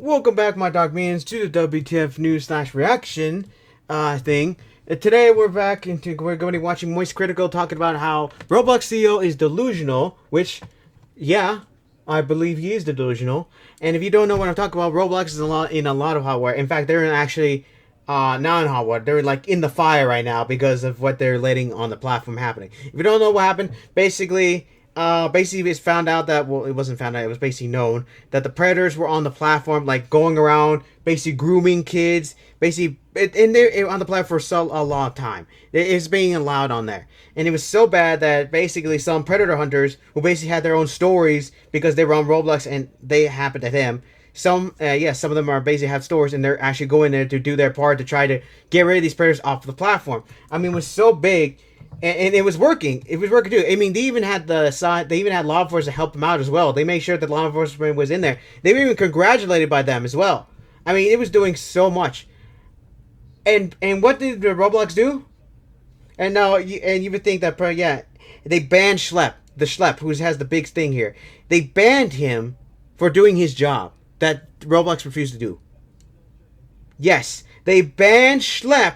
Welcome back, my dog minions, to the WTF news slash reaction thing. Today we're back into we're going to be watching Moist Critical talking about how Roblox CEO is delusional, which, yeah, I believe he is delusional. And if you don't know what I'm talking about, Roblox is in a lot of hot water. In fact, they're actually not in hot water. They're like in the fire right now because of what they're letting on the platform happening. If you don't know what happened, basically it's found out that, well, it wasn't found out, it was basically known that the predators were on the platform, like going around basically grooming kids, basically and they're on the platform for a long time. It's being allowed on there, and it was so bad that basically some predator hunters who basically had their own stories because they were on Roblox and they happened to them. Some of them are basically have stores, and they're actually going there to do their part to try to get rid of these predators off the platform. I mean, it was so big, and it was working. It was working too. I mean, they even had they even had law enforcement to help them out as well. They made sure that law enforcement was in there. They were even congratulated by them as well. I mean, it was doing so much. And what did the Roblox do? And now you would think that they banned the Schlep who has the big thing here. They banned him for doing his job that Roblox refused to do. Yes, they banned Schlep,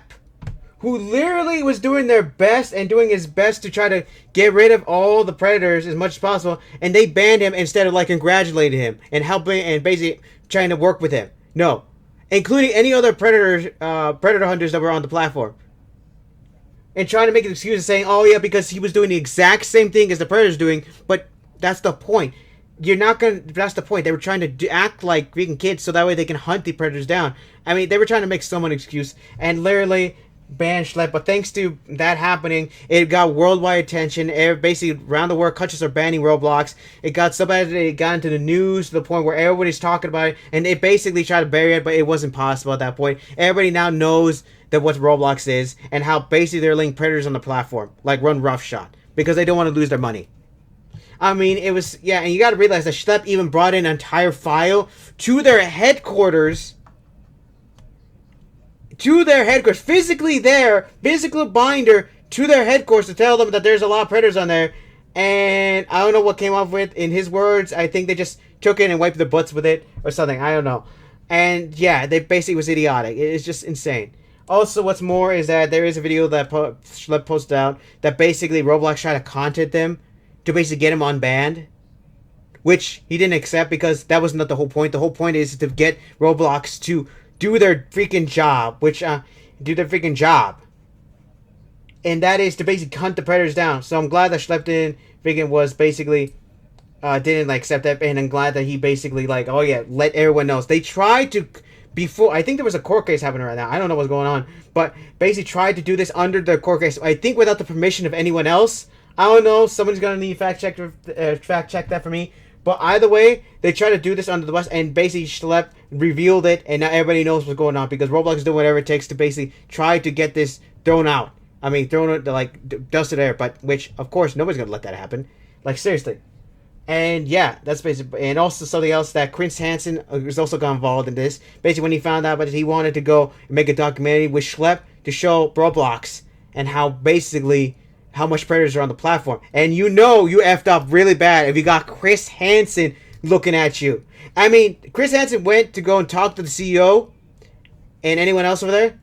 who literally was doing their best and doing his best to try to get rid of all the predators as much as possible, and they banned him instead of like congratulating him and helping and basically trying to work with him. No, including any other predator hunters that were on the platform, and trying to make an excuse saying, "Oh yeah, because he was doing the exact same thing as the predators doing." But that's the point. You're not gonna. That's the point. They were trying to act like freaking kids, so that way they can hunt the predators down. I mean, they were trying to make someone excuse, and literally ban Schlep. But thanks to that happening, it got worldwide attention. Basically, around the world, countries are banning Roblox. It got so bad that it got into the news to the point where everybody's talking about it, and they basically tried to bury it, but it wasn't possible at that point. Everybody now knows that what Roblox is and how basically they're letting predators on the platform like run roughshod because they don't want to lose their money. I mean, it was, yeah, and you got to realize that Schlep even brought in an entire file to their headquarters. Physically there, physical binder to their headquarters to tell them that there's a lot of predators on there. And I don't know what came up with, in his words, I think they just took it and wiped their butts with it or something. I don't know. And yeah, they basically was idiotic. It's just insane. Also, what's more is that there is a video that Schlep posted out that basically Roblox tried to contact them to basically get him unbanned, which he didn't accept because that was not the whole point. The whole point is to get Roblox to do their freaking job, and that is to basically hunt the predators down. So I'm glad that Schlep didn't like accept that, and I'm glad that he basically like, oh yeah, let everyone know. They tried to, before, I think there was a court case happening right now. I don't know what's going on, but basically tried to do this under the court case. I think without the permission of anyone else. I don't know. Someone's gonna need fact check that for me. But either way, they tried to do this under the bus, and basically Schlep revealed it, and now everybody knows what's going on because Roblox is doing whatever it takes to basically try to get this thrown out. I mean, thrown it like dusted air, but which of course nobody's gonna let that happen. Like seriously. And yeah, that's basically, and also something else that Chris Hansen has also got involved in this. Basically, when he found out that he wanted to go and make a documentary with Schlep to show Roblox and how basically how much predators are on the platform. And you know you effed up really bad if you got Chris Hansen looking at you. I mean, Chris Hansen went to go and talk to the CEO and anyone else over there.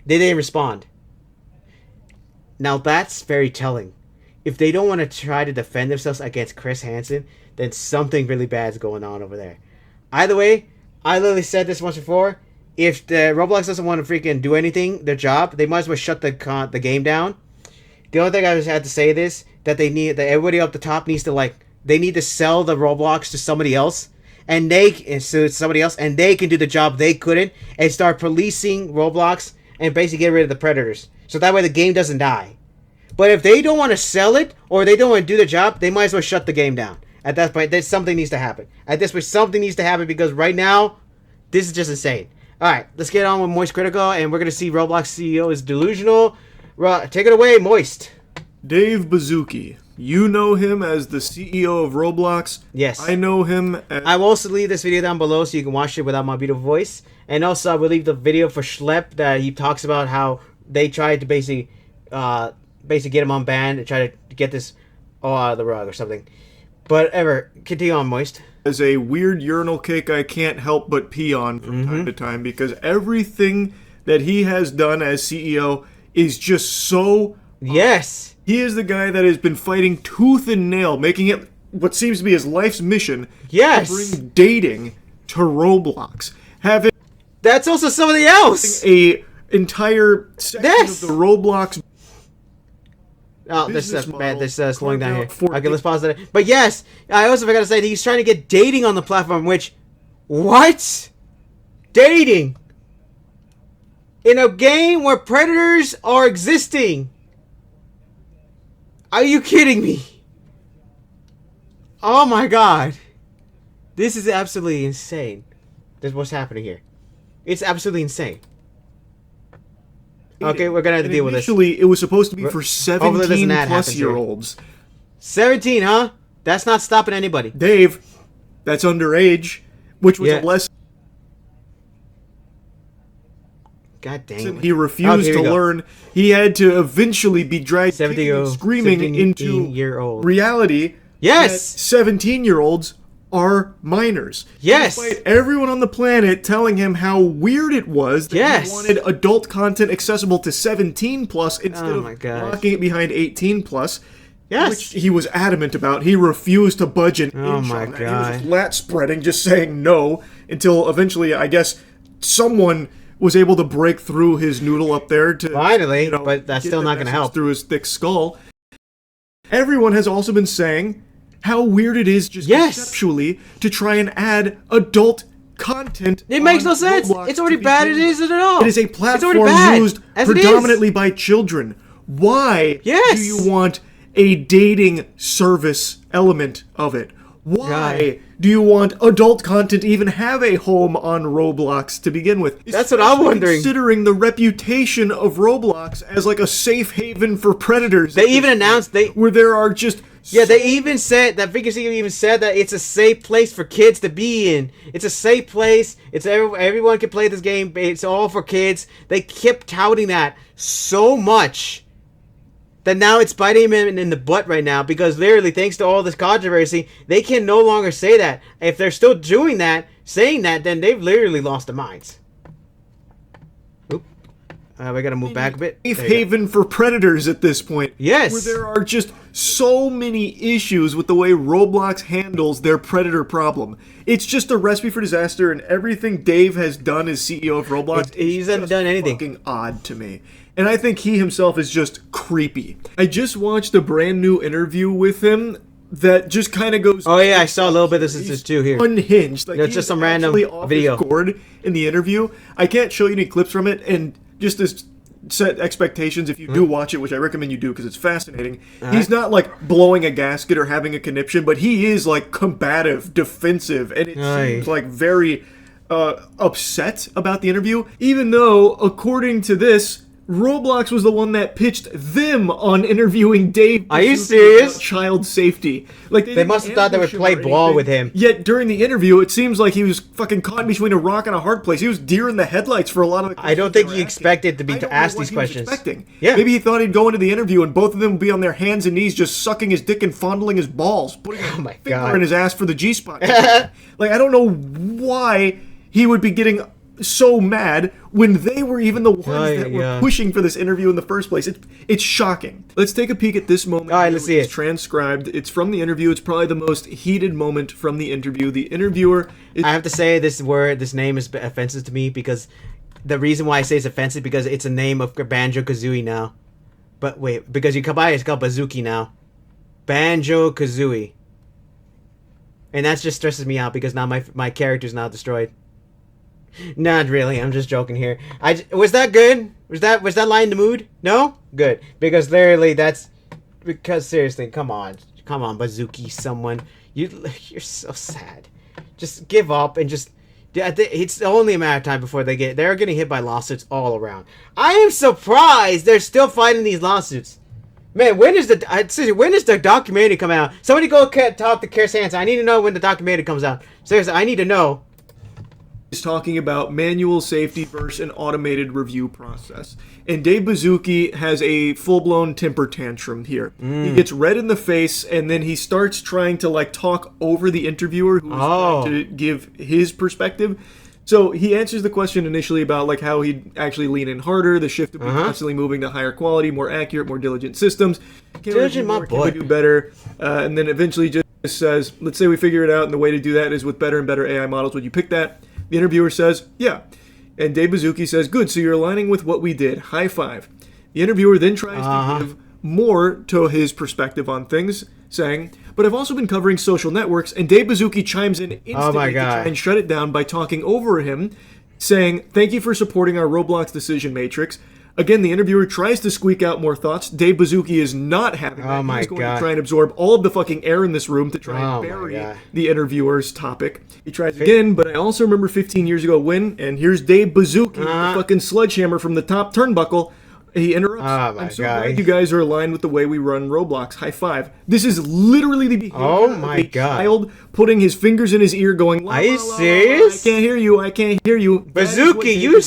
They didn't respond. Now that's very telling. If they don't want to try to defend themselves against Chris Hansen, then something really bad is going on over there. Either way, I literally said this once before. If the Roblox doesn't want to freaking do anything, their job, they might as well shut the game down. The only thing I just had to say this, that everybody up the top needs to they need to sell the Roblox to somebody else, and they can do the job they couldn't, and start policing Roblox and basically get rid of the predators. So that way the game doesn't die. But if they don't want to sell it, or they don't want to do the job, they might as well shut the game down. At that point, something needs to happen. At this point, something needs to happen because right now, this is just insane. Alright, let's get on with Moist Critical, and we're going to see Roblox CEO is delusional. Take it away, Moist. Dave Baszucki. You know him as the CEO of Roblox. Yes. I know him as... I will also leave this video down below so you can watch it without my beautiful voice. And also, I will leave the video for Schlep that he talks about how they tried to basically get him unbanned and try to get this all out of the rug or something. But ever, continue on, Moist. As a weird urinal cake I can't help but pee on from time to time, because everything that he has done as CEO is just so... Yes! He is the guy that has been fighting tooth and nail, making it what seems to be his life's mission Yes! to bring dating to Roblox. Having That's also somebody else! a entire section Yes! of the Roblox... Oh, this business model this slowing down here. carved out for Okay, let's pause that. But yes, I also forgot to say that he's trying to get dating on the platform, which... What? Dating? In a game where predators are existing? Are you kidding me? Oh my god. This is absolutely insane. That's what's happening here. It's absolutely insane. Okay, we're gonna have to deal with this. Initially, it was supposed to be for Hopefully this 17 ad plus happens year here. olds. 17, huh? That's not stopping anybody. Dave, that's underage, which was Yeah. a lesson God dang it. he refused here we to go. learn. He had to eventually be dragged 17 kicking and screaming into year-old. reality. Yes! that 17-year-olds are minors. Yes! Despite everyone on the planet telling him how weird it was that Yes! he wanted adult content accessible to 17 plus instead Oh of my gosh. locking it behind 18 plus. Yes! Which he was adamant about. He refused to budge an Oh inch my on that. He was God. just lat spreading, just saying no, until eventually, I guess, someone was able to break through his noodle up there to Finally, but that's get still the not gonna message help. through his thick skull. Everyone has also been saying how weird it is just Yes. conceptually to try and add adult content. It makes on no sense. Roblox It's already to bad. It begin with. isn't at all. It is a It's already platform bad, used as it is. predominantly by children. Why Yes. do you want a dating service element of it? Why God. do you want adult content to even have a home on Roblox to begin with? That's what I'm Especially wondering. Considering the reputation of Roblox as like a safe haven for predators. They even announced where there are just they even said that Figure even said that it's a safe place for kids to be in. It's a safe place. It's everyone can play this game. It's all for kids. They kept touting that so much that now it's biting him in the butt right now, because literally, thanks to all this controversy, they can no longer say that. If they're still doing that, saying that, then they've literally lost their minds. Oop. We gotta move back a bit. safe There you go. haven for predators at this point. Yes. Where there are just so many issues with the way Roblox handles their predator problem. It's just a recipe for disaster, and everything Dave has done as CEO of Roblox He is hasn't just done anything. fucking odd to me. And I think he himself is just creepy. I just watched a brand new interview with him that just kind of goes... Oh yeah, I saw a little bit of this He's too here. unhinged. Like, No, it's he's just some random actually off video. his gourd in the interview. I can't show you any clips from it, and just to set expectations, if you do watch it, which I recommend you do because it's fascinating, he's not like blowing a gasket or having a conniption, but he is like combative, defensive, and it seems like very upset about the interview, even though, according to this, Roblox was the one that pitched them on interviewing Dave. Are you Baszucki serious? about child safety. Like They must have thought they would play ball with him. Yet during the interview, it seems like he was fucking caught between a rock and a hard place. He was deer in the headlights for a lot of the I don't questions think they were he asking. expected to be I don't know asked what these he was questions. expecting. Yeah. Maybe he thought he'd go into the interview and both of them would be on their hands and knees just sucking his dick and fondling his balls, putting a my finger God. in his ass for the G-spot. Like, I don't know why he would be getting so mad when they were even the ones that were pushing for this interview in the first place. It's shocking. Let's take a peek at this moment. All right, let's see It's it. transcribed. It's from the interview. It's probably the most heated moment from the interview. The interviewer is I have to say this name is offensive to me, because the reason why I say it's offensive because it's a name of Banjo-Kazooie now. But wait, because you come by, it's called Bazooki now. Banjo-Kazooie. And that just stresses me out because now my character's now destroyed. Not really. I'm just joking here. Was that good? Was that line in the mood? No? Good. Because literally seriously, come on, Bazooki, someone. You're so sad. Just give up and just. It's only a matter of time before they're getting hit by lawsuits all around. I am surprised they're still fighting these lawsuits. Man, when is the documentary come out? Somebody go talk to Chris Hansen. I need to know when the documentary comes out. Seriously, I need to know. is talking about manual safety versus an automated review process. And Dave Bazuki has a full-blown temper tantrum here. He gets red in the face, and then he starts trying to like talk over the interviewer who's trying to give his perspective. So he answers the question initially about like how he'd actually lean in harder, the shift would be constantly moving to higher quality, more accurate, more diligent systems. Can we do better? And then eventually just says, let's say we figure it out, and the way to do that is with better and better AI models. Would you pick that? The interviewer says, yeah. And Dave Bazuki says, good, so you're aligning with what we did. High five. The interviewer then tries to give more to his perspective on things, saying, but I've also been covering social networks, and Dave Bazuki chimes in instantly to try and shut it down by talking over him, saying, thank you for supporting our Roblox decision matrix. Again, the interviewer tries to squeak out more thoughts. Dave Bazuki is not having that. He's going to try and absorb all of the fucking air in this room to try and bury the interviewer's topic. He tries again, but I also remember 15 years ago when, and here's Dave Bazuki, the fucking sledgehammer from the top turnbuckle. He interrupts. I'm so glad you guys are aligned with the way we run Roblox. High five. This is literally the behavior of a child putting his fingers in his ear going, are you serious? I can't hear you. I can't hear you. Bazuki, you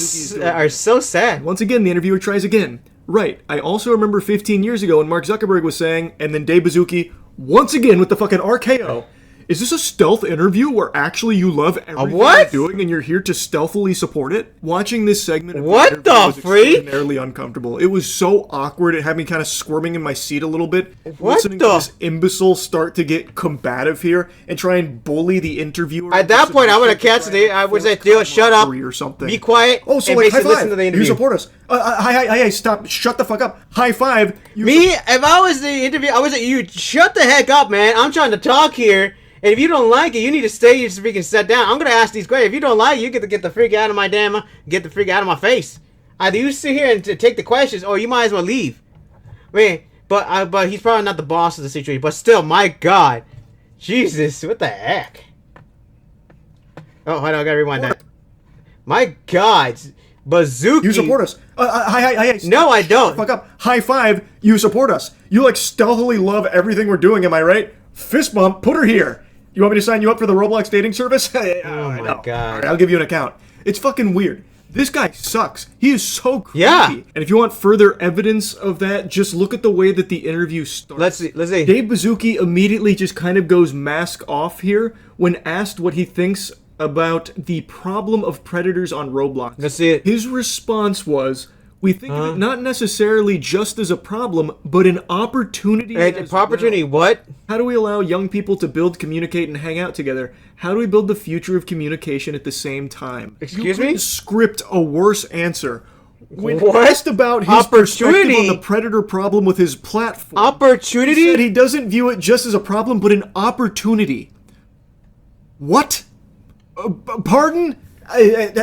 are so sad. Once again, the interviewer tries again. Right. I also remember 15 years ago when Mark Zuckerberg was saying, and then Dave Bazuki, once again with the fucking RKO. Is this a stealth interview where actually you love everything you're doing and you're here to stealthily support it? Watching this segment of what the was freak? Extraordinarily uncomfortable. It was so awkward. It had me kind of squirming in my seat a little bit. What listening the? to this imbecile start to get combative here and try and bully the interviewer. At that point, I would have cancelled it. I would say, Theo, shut up. Or something. Be quiet. Oh, so and like high five. Listen to the interview. You support us. Hi, stop. Shut the fuck up. High five. If I was the interview, I would say, you shut the heck up, man. I'm trying to talk here. And if you don't like it, you need to stay. You just freaking sit down. I'm gonna ask these questions. If you don't like it, you get the freak out of my my face. Either you sit here and take the questions, or you might as well leave. Man, but he's probably not the boss of the situation. But still, my God, Jesus, what the heck? Oh, hold on, I gotta rewind that. My God, Bazuki. You support us. Hi. No, I don't. Fuck up. High five. You support us. You like stealthily love everything we're doing. Am I right? Fist bump. Put her here. You want me to sign you up for the Roblox dating service? Oh my God. All right, I'll give you an account. It's fucking weird. This guy sucks. He is so creepy. Yeah. And if you want further evidence of that, just look at the way that the interview starts. Let's see. Dave Bazuki immediately just kind of goes mask off here when asked what he thinks about the problem of predators on Roblox. Let's see it. His response was, we think of it not necessarily just as a problem, but an opportunity as opportunity, well. what? How do we allow young people to build, communicate, and hang out together? How do we build the future of communication at the same time? Excuse me? Script a worse answer. When what? asked about his perspective on the predator problem with his platform, opportunity? He said he doesn't view it just as a problem, but an opportunity. What? Pardon?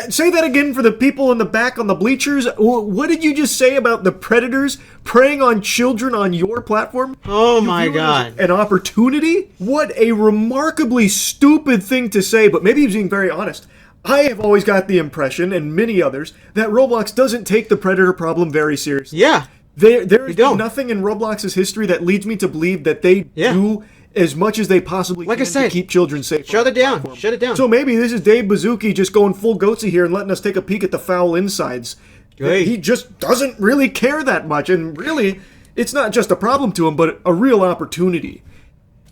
Say that again for the people in the back on the bleachers. What did you just say about the predators preying on children on your platform? Oh my God. An opportunity? What a remarkably stupid thing to say, but maybe he's being very honest. I have always got the impression, and many others, that Roblox doesn't take the predator problem very seriously. Yeah. There is nothing in Roblox's history that leads me to believe that they do as much as they possibly can to keep children safe. Shut it down. Shut it down. So maybe this is Dave Bazuki just going full goatsy here and letting us take a peek at the foul insides. He just doesn't really care that much, and really, it's not just a problem to him, but a real opportunity.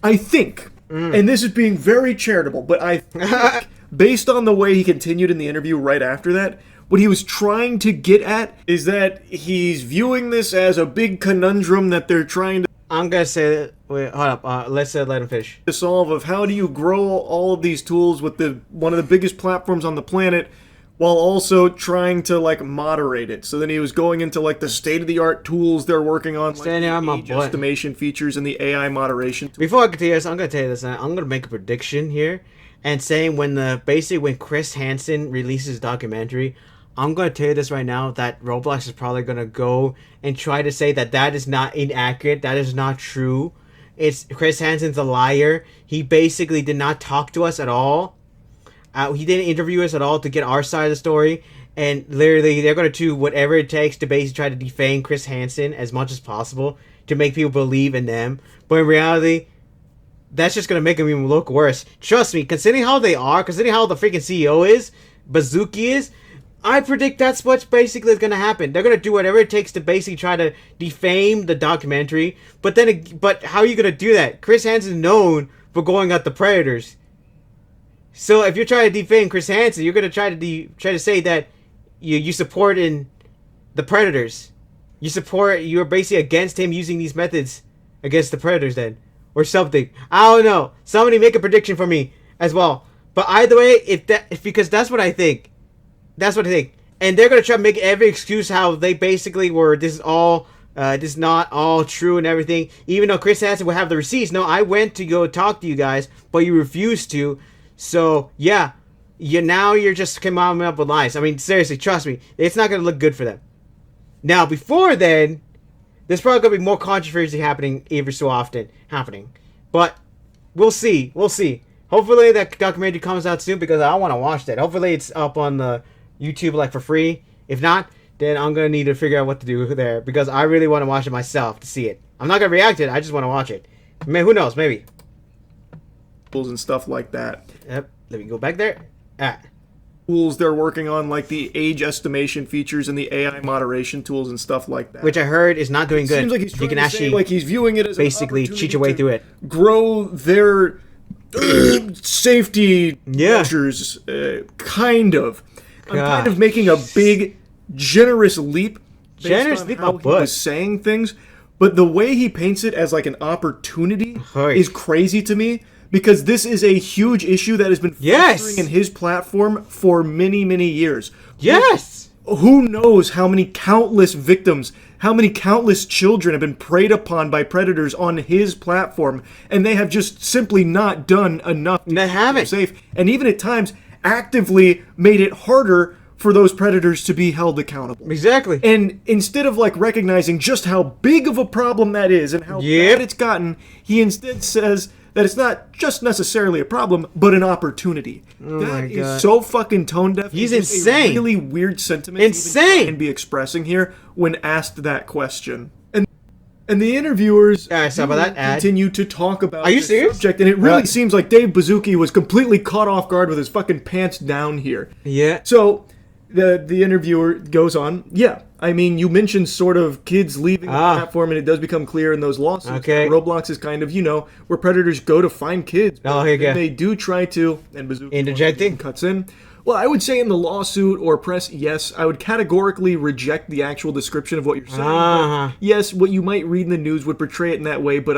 I think, and this is being very charitable, but I think, based on the way he continued in the interview right after that, what he was trying to get at is that he's viewing this as a big conundrum that they're trying to... I'm gonna say that. Wait, hold up. Let him finish. To solve of how do you grow all of these tools with one of the biggest platforms on the planet, while also trying to like moderate it. So then he was going into like the state-of-the-art tools they're working on, like the age estimation features and the AI moderation tools. Before I continue this, I'm gonna tell you this. I'm gonna make a prediction here, and saying when Chris Hansen releases his documentary. I'm going to tell you this right now, that Roblox is probably going to go and try to say that is not inaccurate, that is not true. It's Chris Hansen's a liar. He basically did not talk to us at all. He didn't interview us at all to get our side of the story. And literally, they're going to do whatever it takes to basically try to defame Chris Hansen as much as possible to make people believe in them. But in reality, that's just going to make him even look worse. Trust me, considering how they are, considering how the freaking CEO is, Bazooki is, I predict that's what's basically going to happen. They're going to do whatever it takes to basically try to defame the documentary. But how are you going to do that? Chris Hansen is known for going at the Predators. So if you're trying to defame Chris Hansen, you're going to try to say that you support in the Predators. You're basically against him using these methods against the Predators then. Or something. I don't know. Somebody make a prediction for me as well. But either way, because that's what I think. That's what I think. And they're going to try to make every excuse how they basically were, this is not all true and everything. Even though Chris Hansen will have the receipts. No, I went to go talk to you guys, but you refused to. So, yeah. Now you're just coming up with lies. I mean, seriously, trust me. It's not going to look good for them. Now, before then, there's probably going to be more controversy happening every so often. But we'll see. Hopefully that documentary comes out soon because I want to watch that. Hopefully it's up on the YouTube like for free. If not, then I'm going to need to figure out what to do there because I really want to watch it myself to see it. I'm not going to react to it. I just want to watch it. I mean, who knows? Maybe. And stuff like that. Yep. Let me go back there. Tools they're working on, like the age estimation features and the AI moderation tools and stuff like that. Which I heard is not doing good. Seems like he's you can actually like he's viewing it as basically cheat your way through it. Grow their safety measures, kind of. I'm kind of making a big, generous leap. Based on how he was saying things, but the way he paints it as like an opportunity is crazy to me. Because this is a huge issue that has been festering in his platform for many, many years. Yes! Who knows how many countless victims, how many countless children have been preyed upon by predators on his platform, and they have just simply not done enough to keep them safe. And even at times, actively made it harder for those predators to be held accountable. Exactly. And instead of like recognizing just how big of a problem that is and how bad it's gotten, he instead says that it's not just necessarily a problem, but an opportunity. That is so fucking tone deaf. He's insane. A really weird sentiment. Insane. Can be expressing here when asked that question. And the interviewers continue to talk about this subject, and it really seems like Dave Bazooki was completely caught off guard with his fucking pants down here. Yeah. So the interviewer goes on, I mean, you mentioned sort of kids leaving the platform, and it does become clear in those lawsuits. Okay. Roblox is kind of, where predators go to find kids. Oh, here you go. They do try to, and Bazooki interjecting cuts in. Well, I would say in the lawsuit or press, yes, I would categorically reject the actual description of what you're saying. Yes, what you might read in the news would portray it in that way, but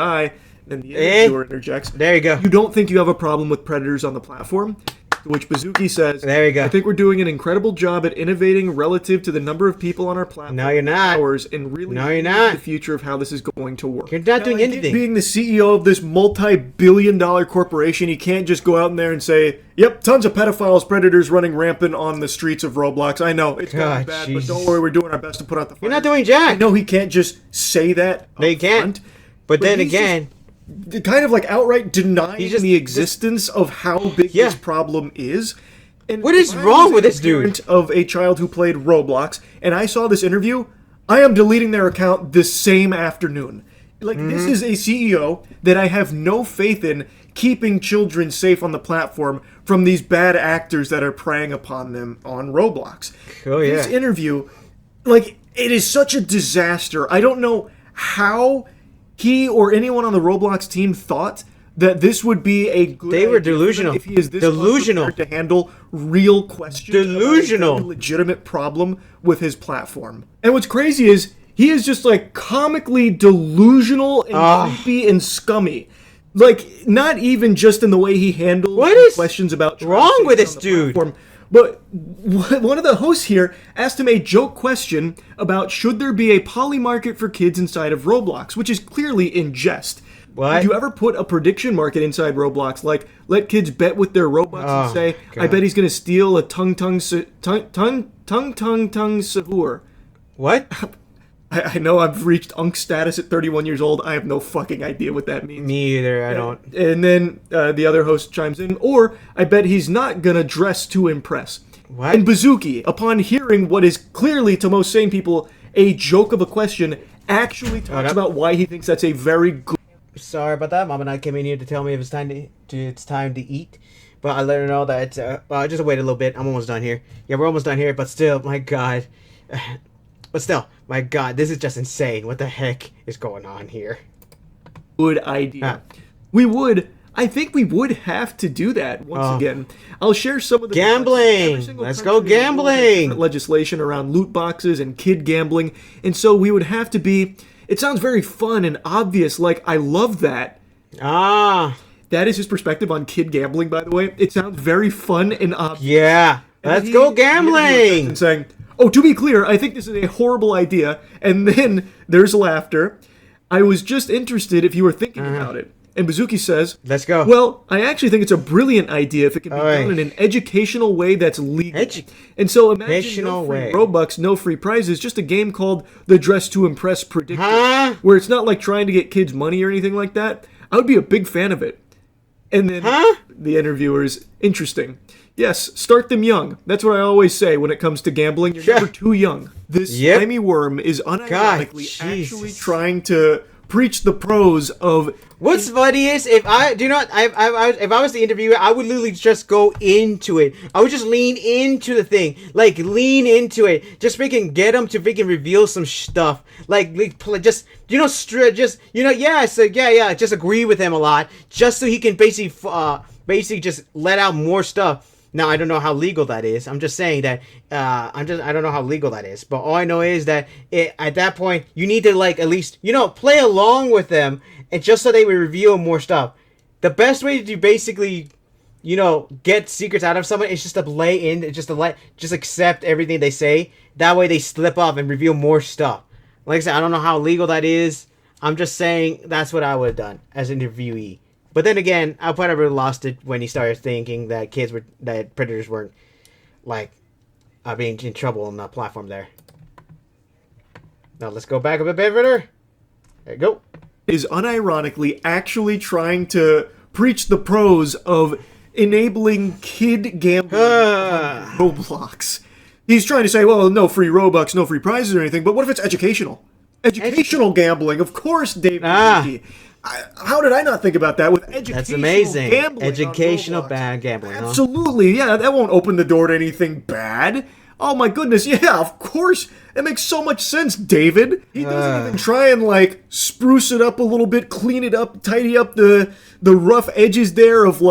then the interviewer interjects. There you go. You don't think you have a problem with predators on the platform? To which Bazooki says, there you go. I think we're doing an incredible job at innovating relative to the number of people on our platform. No, you're not. And really the future of how this is going to work. You're not doing anything. Being the CEO of this multi-billion-dollar corporation, he can't just go out in there and say, yep, tons of pedophiles, predators running rampant on the streets of Roblox. I know, it's bad, but don't worry, we're doing our best to put out the fire. You're not doing jack. I know he can't just say that. No, he can't. But then again, kind of like outright denying the existence of how big this problem is. And what is wrong with this dude? Of a child who played Roblox, and I saw this interview, I am deleting their account this same afternoon. Like, this is a CEO that I have no faith in keeping children safe on the platform from these bad actors that are preying upon them on Roblox. Oh, yeah. This interview, like, it is such a disaster. I don't know how he or anyone on the Roblox team thought that this would be a good They were delusional. If he is this unprepared to handle real questions about a legitimate problem with his platform. And what's crazy is he is just like comically delusional and creepy and scummy. Like, not even just in the way he handles questions about wrong with this dude. Platform, but one of the hosts here asked him a joke question about should there be a poly market for kids inside of Roblox, which is clearly in jest. What? Would you ever put a prediction market inside Roblox, like let kids bet with their Robux and say, I bet he's going to steal a tung sahur. What? I know I've reached unk status at 31 years old. I have no fucking idea what that means. Me either, I don't. And then the other host chimes in, or I bet he's not going to dress to impress. What? And Bazooki, upon hearing what is clearly, to most sane people, a joke of a question, actually talks about why he thinks that's a very good... Sorry about that. Mom and I came in here to tell me it was time to eat. But I let her know that just wait a little bit. I'm almost done here. Yeah, we're almost done here. But still, my God. But still, my God, this is just insane. What the heck is going on here? Good idea. We would. I think we would have to do that once again. I'll share some of the gambling. Let's go gambling. Legislation around loot boxes and kid gambling, and so we would have to be. It sounds very fun and obvious. Like I love that. That is his perspective on kid gambling. By the way, it sounds very fun and obvious. Yeah, let's go gambling. And saying, "Oh, to be clear, I think this is a horrible idea." And then there's laughter. I was just interested if you were thinking about it. And Bazuki says, let's go. Well, I actually think it's a brilliant idea if it can be done in an educational way that's legal. And so imagine no free Robux, no free prizes, just a game called The Dress to Impress Predictor, where it's not like trying to get kids money or anything like that. I would be a big fan of it. And then the interviewers, interesting. Yes, start them young. That's what I always say when it comes to gambling. You're never too young. This slimy worm is unironically actually trying to preach the pros of. What's funny is if I was the interviewer, I would literally just go into it. I would just lean into the thing, like lean into it, just freaking get him to freaking reveal some stuff, just just agree with him a lot, just so he can basically just let out more stuff. Now, I don't know how legal that is. I'm just saying that, I don't know how legal that is. But all I know is that at that point, you need to, at least, play along with them, and just so they will reveal more stuff. The best way to basically, get secrets out of someone is just to lay in, just accept everything they say. That way they slip up and reveal more stuff. Like I said, I don't know how legal that is. I'm just saying that's what I would have done as an interviewee. But then again, I probably lost it when he started thinking that predators weren't, being in trouble on the platform there. Now let's go back a bit further. There you go. Is unironically actually trying to preach the pros of enabling kid gambling on Roblox. He's trying to say, well, no free Robux, no free prizes or anything, but what if it's educational? Educational gambling, of course, David. How did I not think about that with educational That's amazing. Gambling educational bad gambling. Absolutely, yeah, that won't open the door to anything bad. Oh my goodness, yeah, of course. It makes so much sense, David. He doesn't even try and spruce it up a little bit, clean it up, tidy up the rough edges there of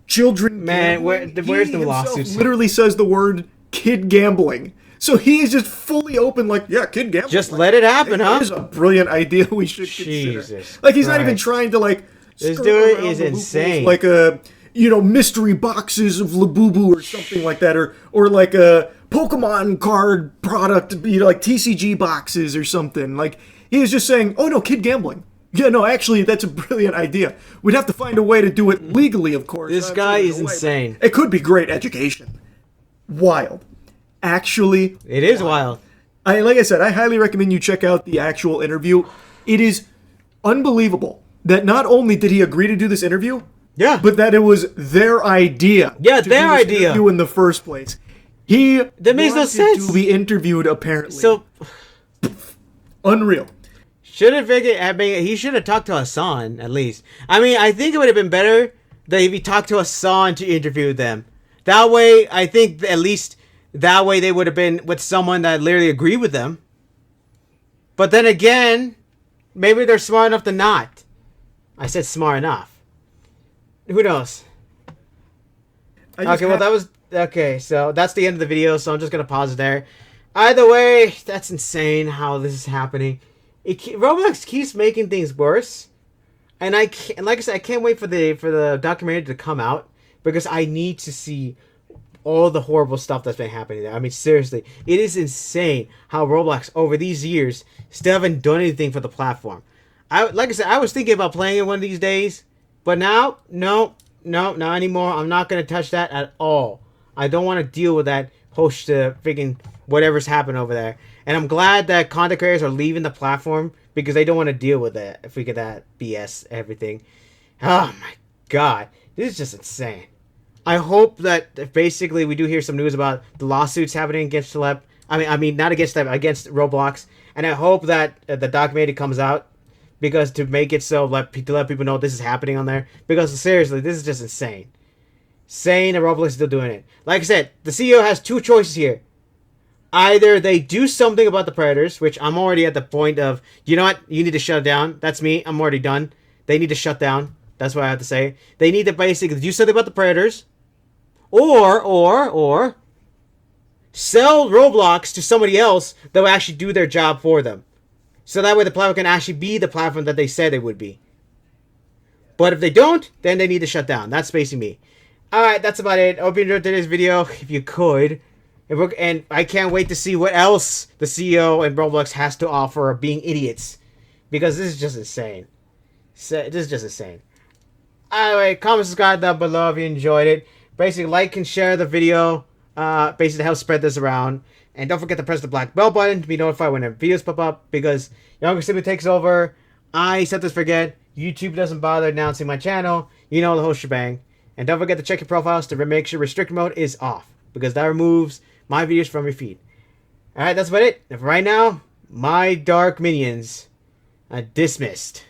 children. Man, where's the lawsuits? Literally says the word kid gambling. So he is just fully open, kid gambling. Just let it happen, huh? That is a brilliant idea we should consider. He's not even trying to, This dude is insane. Mystery boxes of Labubu or something like that. Or a Pokemon card product, TCG boxes or something. He is just saying, oh, no, kid gambling. Yeah, no, actually, that's a brilliant idea. We'd have to find a way to do it legally, of course. This guy is insane. It could be great education. Wild. Actually, it is wild. Like I said, I highly recommend you check out the actual interview. It is unbelievable that not only did he agree to do this interview, but that it was their idea. Yeah, their idea interview in the first place. That makes no sense. To be interviewed, apparently. So unreal. He should have talked to Hassan at least. I think it would have been better that if he talked to Hassan to interview them. That way, I think at least. That way they would have been with someone that literally agreed with them. But then again, maybe they're smart enough to not. I said smart enough. Who knows? So that's the end of the video, so I'm just going to pause it there. Either way, that's insane how this is happening. Roblox keeps making things worse. And like I said, I can't wait for the documentary to come out because I need to see all the horrible stuff that's been happening there. Seriously, it is insane how Roblox over these years still haven't done anything for the platform. Like I said, I was thinking about playing it one of these days, but now, no, not anymore. I'm not going to touch that at all. I don't want to deal with that post freaking whatever's happened over there. And I'm glad that content creators are leaving the platform because they don't want to deal with that, freaking that BS, everything. Oh my God, this is just insane. I hope that basically we do hear some news about the lawsuits happening against Celeb. Not against them, against Roblox. And I hope that the documentary comes out because to make it so to let people know this is happening on there. Because seriously, this is just insane. saying that Roblox is still doing it. Like I said, the CEO has two choices here. Either they do something about the predators, which I'm already at the point of, you know what, you need to shut it down. That's me. I'm already done. They need to shut down. That's what I have to say. They need to basically do something about the predators, or sell Roblox to somebody else that will actually do their job for them. So that way the platform can actually be the platform that they said it would be. But if they don't, then they need to shut down. That's basically me. Alright, that's about it. I hope you enjoyed today's video. If you could. And I can't wait to see what else the CEO and Roblox has to offer being idiots. Because this is just insane. This is just insane. Anyway, comment, subscribe down below if you enjoyed it. Basically, like and share the video. Basically, to help spread this around. And don't forget to press the black bell button to be notified when videos pop up. Because Younger Sibby takes over. I sometimes forget. YouTube doesn't bother announcing my channel. You know the whole shebang. And don't forget to check your profiles to make sure restrict mode is off. Because that removes my videos from your feed. Alright, that's about it. And for right now, my dark minions are dismissed.